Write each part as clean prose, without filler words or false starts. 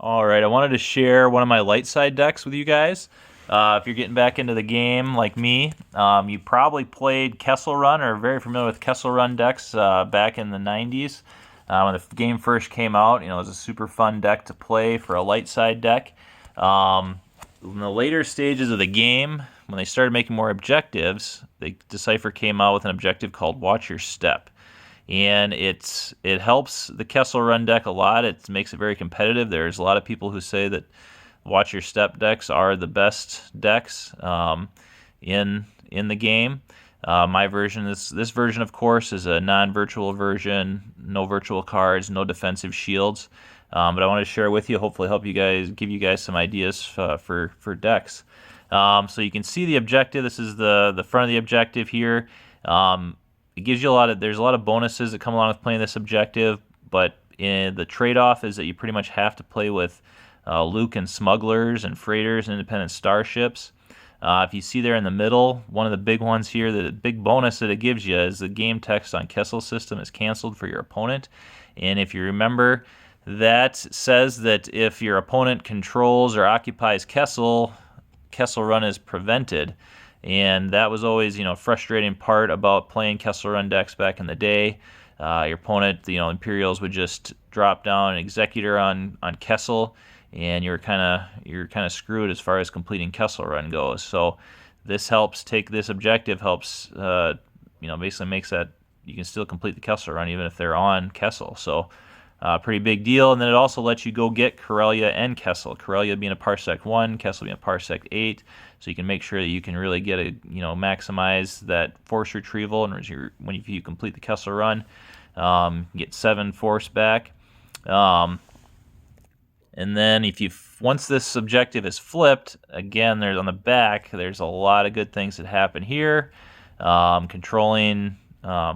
All right, I wanted to share one of my light side decks with you guys. If you're getting back into the game like me, you probably played Kessel Run or are very familiar with Kessel Run decks back in the 90s. When the game first came out, it was a super fun deck to play for a light side deck. In the later stages of the game, when they started making more objectives, Decipher came out with an objective called Watch Your Step. And it helps the Kessel Run deck a lot. It makes it very competitive. There's a lot of people who say that Watch Your Step decks are the best decks in the game. My version, this version, of course, is a non-virtual version, no virtual cards, no defensive shields. But I want to share with you, hopefully help you guys, give you guys some ideas for decks. So you can see the objective. This is the front of the objective here. It gives you there's a lot of bonuses that come along with playing this objective, but the trade-off is that you pretty much have to play with Luke and smugglers and freighters and independent starships. If you see there in the middle, one of the big ones here, the big bonus that it gives you is the game text on Kessel system is canceled for your opponent. And if you remember, that says that if your opponent controls or occupies Kessel, Kessel Run is prevented. And that was always, frustrating part about playing Kessel Run decks back in the day. Your opponent, Imperials would just drop down an Executor on Kessel, and you're kind of screwed as far as completing Kessel Run goes. So this objective helps, basically makes that you can still complete the Kessel Run even if they're on Kessel. So pretty big deal. And then it also lets you go get Corellia and Kessel. Corellia being a Parsec 1, Kessel being a Parsec 8. So you can make sure that you can really get maximize that force retrieval. And if you complete the Kessel Run, get 7 force back. And then once this objective is flipped, again, there's on the back, there's a lot of good things that happen here. Controlling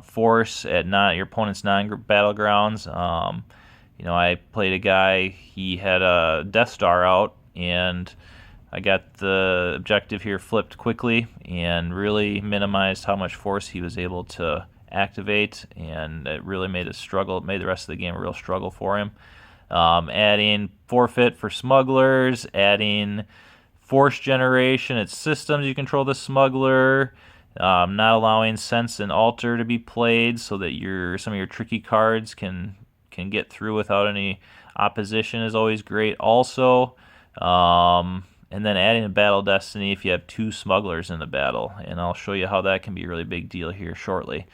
force at your opponent's non-battlegrounds. I played a guy, he had a Death Star out, and I got the objective here flipped quickly and really minimized how much force he was able to activate, and it really made the rest of the game a real struggle for him. Adding forfeit for smugglers, adding force generation at systems you control the smuggler, not allowing sense and alter to be played so that some of your tricky cards can get through without any opposition is always great also. And then adding a battle destiny if you have 2 smugglers in the battle, and I'll show you how that can be a really big deal here shortly.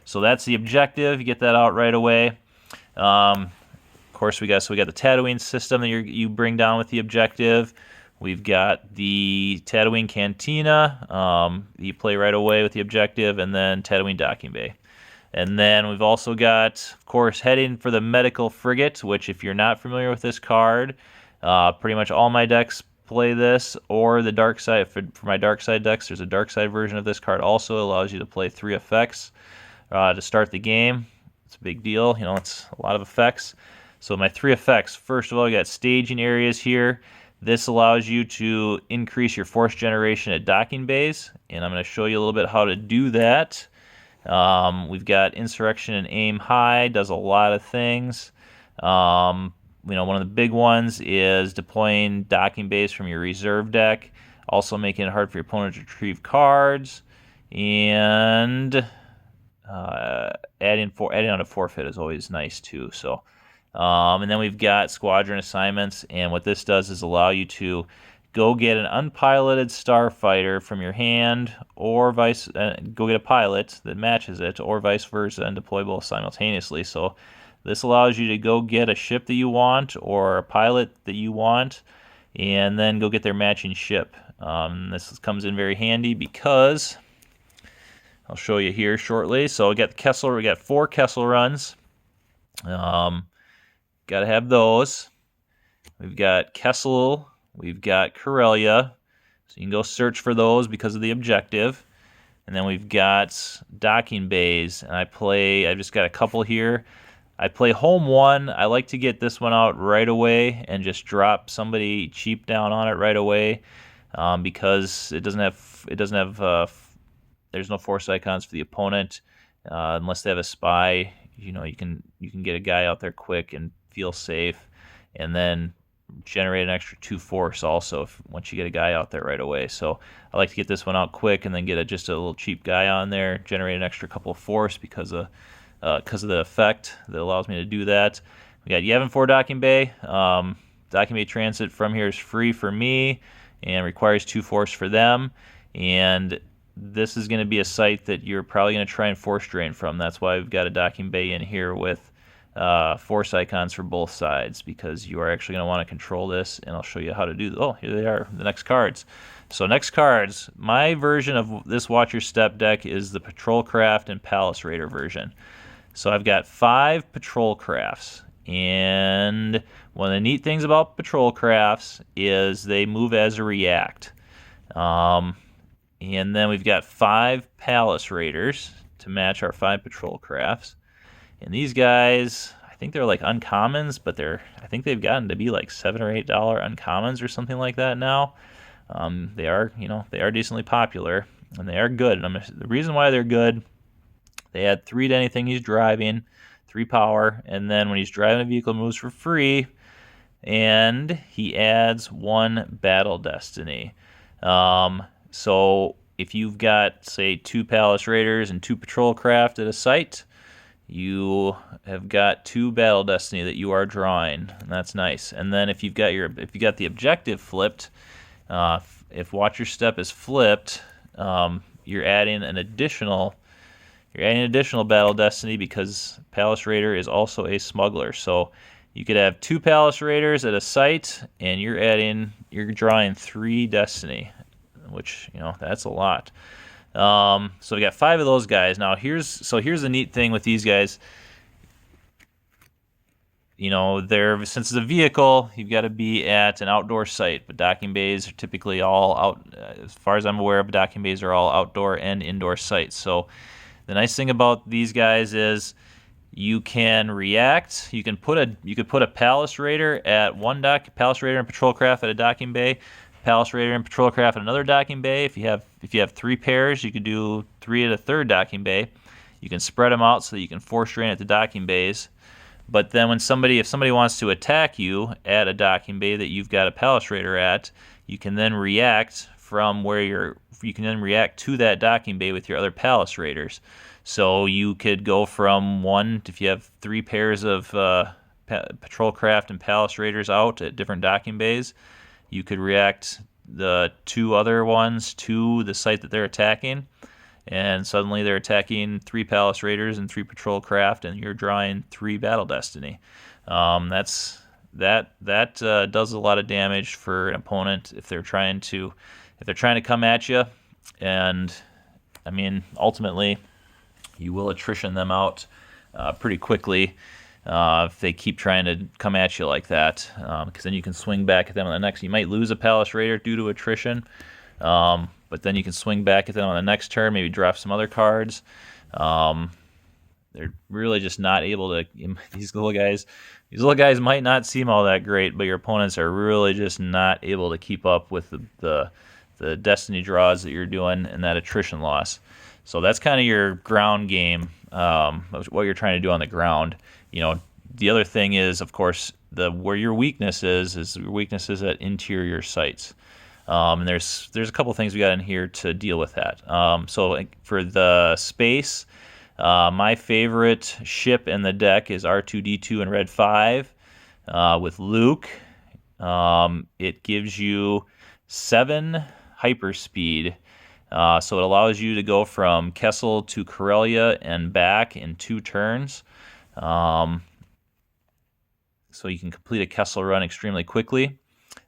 So that's the objective. You get that out right away. Of course, we got the Tatooine system that you bring down with the objective. We've got the Tatooine Cantina you play right away with the objective, and then Tatooine Docking Bay. And then we've also got, of course, heading for the Medical Frigate, which if you're not familiar with this card, pretty much all my decks play this, or the dark side. For my dark side decks, there's a dark side version of this card also. It allows you to play 3 effects to start the game. It's a big deal. It's a lot of effects. So my 3 effects, first of all, you got staging areas here. This allows you to increase your force generation at docking bays, and I'm going to show you a little bit how to do that. We've got insurrection and aim high, does a lot of things. One of the big ones is deploying docking bays from your reserve deck, also making it hard for your opponent to retrieve cards, and adding on a forfeit is always nice too. So. And then we've got Squadron Assignments, and what this does is allow you to go get an unpiloted starfighter from your hand, or go get a pilot that matches it, or vice versa, and deploy both simultaneously. So this allows you to go get a ship that you want, or a pilot that you want, and then go get their matching ship. This comes in very handy because I'll show you here shortly. So we got 4 Kessel runs. Got to have those. We've got Kessel. We've got Corellia. So you can go search for those because of the objective. And then we've got docking bays. And I've just got a couple here. I play home 1. I like to get this one out right away and just drop somebody cheap down on it right away because there's no force icons for the opponent unless they have a spy. You can get a guy out there quick and feel safe, and then generate an extra 2 force also once you get a guy out there right away. So I like to get this one out quick and then get just a little cheap guy on there, generate an extra couple of force because of the effect that allows me to do that. We got Yavin 4 docking bay. Docking bay transit from here is free for me and requires 2 force for them. And this is going to be a site that you're probably going to try and force drain from. That's why we've got a docking bay in here with force icons for both sides, because you are actually going to want to control this, and I'll show you how to do. Oh, here they are, the next cards. So next cards, my version of this Watch Your Step deck is the Patrol Craft and Palace Raider version. So I've got 5 Patrol Crafts, and one of the neat things about Patrol Crafts is they move as a react. And then we've got 5 Palace Raiders to match our 5 Patrol Crafts. And these guys, I think they're like uncommons, but I think they've gotten to be like $7 or $8 uncommons or something like that now. They are decently popular, and they are good. And the reason why they're good, they add 3 to anything he's driving, 3 power, and then when he's driving a vehicle, moves for free, and he adds 1 battle destiny. So if you've got, say, 2 Palace Raiders and 2 Patrol Craft at a site, you have got 2 battle destiny that you are drawing, and that's nice. And then if you got the objective flipped, if Watch Your Step is flipped, you're adding an additional battle destiny, because Palace Raider is also a smuggler. So you could have 2 Palace Raiders at a site, and you're drawing 3 destiny, which, that's a lot. So we got 5 of those guys. Now here's the neat thing with these guys. Since it's a vehicle, you've got to be at an outdoor site, but docking bays are typically all out. As far as I'm aware, docking bays are all outdoor and indoor sites. So the nice thing about these guys is you can react. You could put a Palace Raider at one Palace Raider and Patrol Craft at a docking bay, Palace Raider and Patrol Craft at another docking bay. If you have 3 pairs, you could do 3 at a third docking bay. You can spread them out so that you can force drain at the docking bays. But then if somebody wants to attack you at a docking bay that you've got a Palace Raider at, you can then react to that docking bay with your other Palace Raiders. So you could go from one, if you have 3 pairs of Patrol Craft and Palace Raiders out at different docking bays, you could react the 2 other ones to the site that they're attacking, and suddenly they're attacking 3 Palace Raiders and 3 Patrol Craft, and you're drawing 3 Battle Destiny. That does a lot of damage for an opponent if they're trying to come at you, and I mean ultimately you will attrition them out pretty quickly. If they keep trying to come at you like that, because then you can swing back at them on the next. You might lose a Palace Raider due to attrition, but then you can swing back at them on the next turn, maybe drop some other cards. They're really just not able to. These little guys might not seem all that great, but your opponents are really just not able to keep up with the destiny draws that you're doing and that attrition loss. So that's kind of your ground game, what you're trying to do on the ground. The other thing is, of course, where your weakness is your weakness is at interior sites. And there's a couple things we got in here to deal with that. So for the space, my favorite ship in the deck is R2-D2 in Red 5 with Luke. It gives you 7 hyperspeed. So it allows you to go from Kessel to Corellia and back in 2 turns. So you can complete a Kessel run extremely quickly.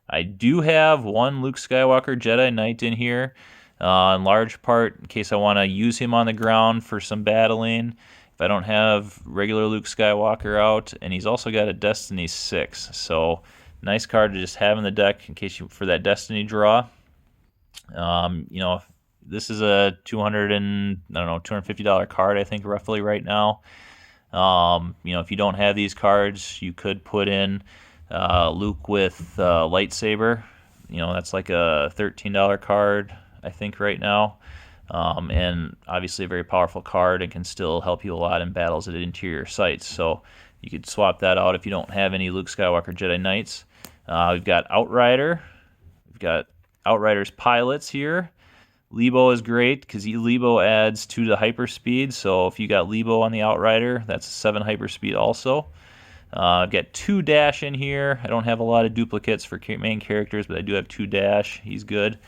I do have 1 Luke Skywalker Jedi Knight in here, in large part in case I want to use him on the ground for some battling. If I don't have regular Luke Skywalker out, and he's also got a Destiny 6. So nice card to just have in the deck in case for that Destiny draw. This is a $250 card, I think, roughly right now. If you don't have these cards, you could put in Luke with lightsaber. That's like a $13 card, I think, right now. And obviously a very powerful card and can still help you a lot in battles at interior sites. So you could swap that out if you don't have any Luke Skywalker Jedi Knights. We've got Outrider. We've got Outrider's pilots here. Lebo is great because Lebo adds 2 to hyperspeed. So if you got Lebo on the Outrider, that's 7 hyperspeed also. I've got 2 dash in here. I don't have a lot of duplicates for main characters, but I do have 2 dash. He's good.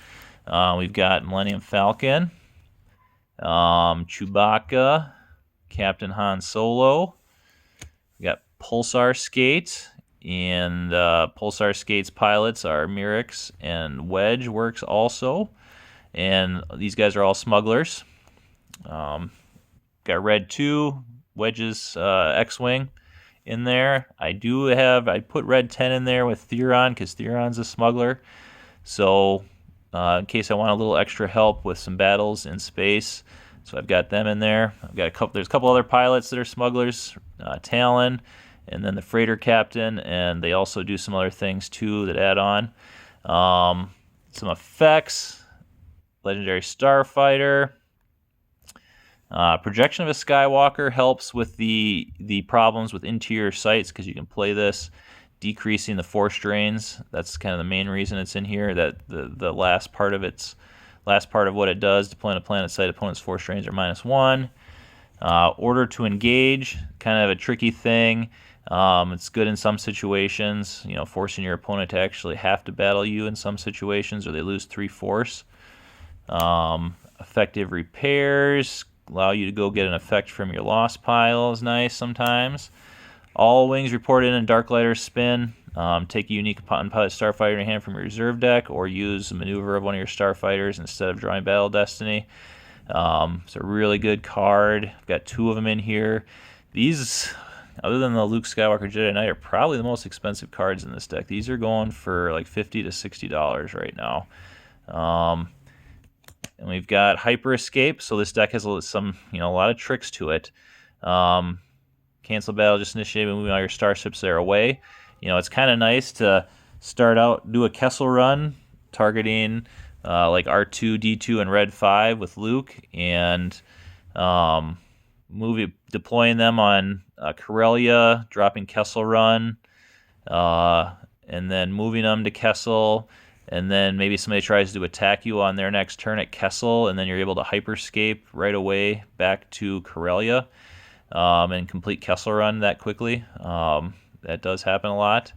We've got Millennium Falcon, Chewbacca, Captain Han Solo. We got Pulsar Skate, and Pulsar Skate's pilots are Mirix and Wedge works also. And these guys are all smugglers. Got Red 2, Wedge's X-Wing in there. I put Red 10 in there with Theron because Theron's a smuggler. So in case I want a little extra help with some battles in space. So I've got them in there. There's a couple other pilots that are smugglers, Talon, and then the freighter captain, and they also do some other things too that add on. Some effects. Legendary Starfighter. Projection of a Skywalker helps with the problems with interior sights because you can play this decreasing the force drains. That's kind of the main reason it's in here. That the last part of what it does, deploying a planet sight, opponent's force drains are -1. Order to engage, kind of a tricky thing. It's good in some situations, forcing your opponent to actually have to battle you in some situations, or they lose 3 force. Effective repairs allow you to go get an effect from your lost pile is nice sometimes. All wings report in Darklighter spin. Take a unique unpiloted starfighter in your hand from your reserve deck, or use a maneuver of one of your starfighters instead of drawing Battle Destiny. It's a really good card. I've got 2 of them in here. These, other than the Luke Skywalker Jedi Knight, are probably the most expensive cards in this deck. These are going for like $50 to $60 right now. And we've got Hyper Escape, so this deck has a lot of tricks to it. Cancel battle, just initiate moving all your starships there away. It's kind of nice to start out, do a Kessel run, targeting like R2, D2, and Red 5 with Luke, and deploying them on Corellia, dropping Kessel run, and then moving them to Kessel. And then maybe somebody tries to attack you on their next turn at Kessel, and then you're able to hyperscape right away back to Corellia and complete Kessel run that quickly. That does happen a lot.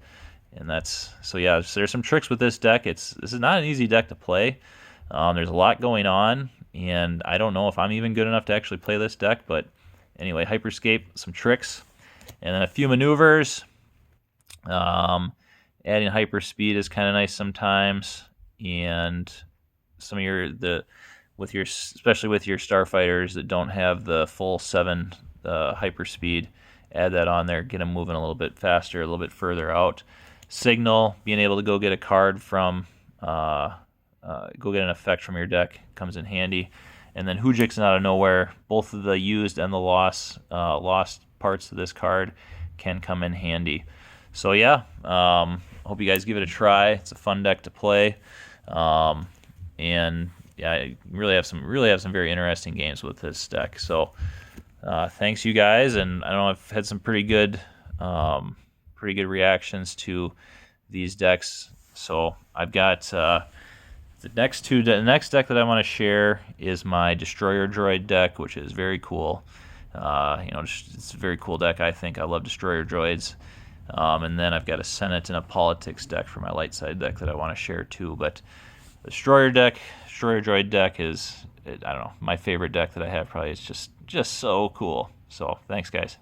And so there's some tricks with this deck. This is not an easy deck to play. There's a lot going on, and I don't know if I'm even good enough to actually play this deck. But anyway, hyperscape, some tricks, and then a few maneuvers. Adding hyperspeed is kind of nice sometimes, and some of especially with your starfighters that don't have the full 7 hyperspeed, add that on there, get them moving a little bit faster, a little bit further out. Signal, being able to go get a card from, go get an effect from your deck comes in handy, and then Hujixing out of nowhere. Both of the used and the lost parts of this card can come in handy. So yeah. Hope you guys give it a try. It's a fun deck to play, and yeah, I really have some very interesting games with this deck. So thanks you guys, and I know I've had some pretty good reactions to these decks. So I've got the next deck that I want to share is my Destroyer Droid deck, which is very cool. It's a very cool deck. I think I love Destroyer Droids. And then I've got a Senate and a Politics deck for my light side deck that I want to share too. But the Destroyer Droid deck is, I don't know, my favorite deck that I have probably. It's just so cool. So thanks, guys.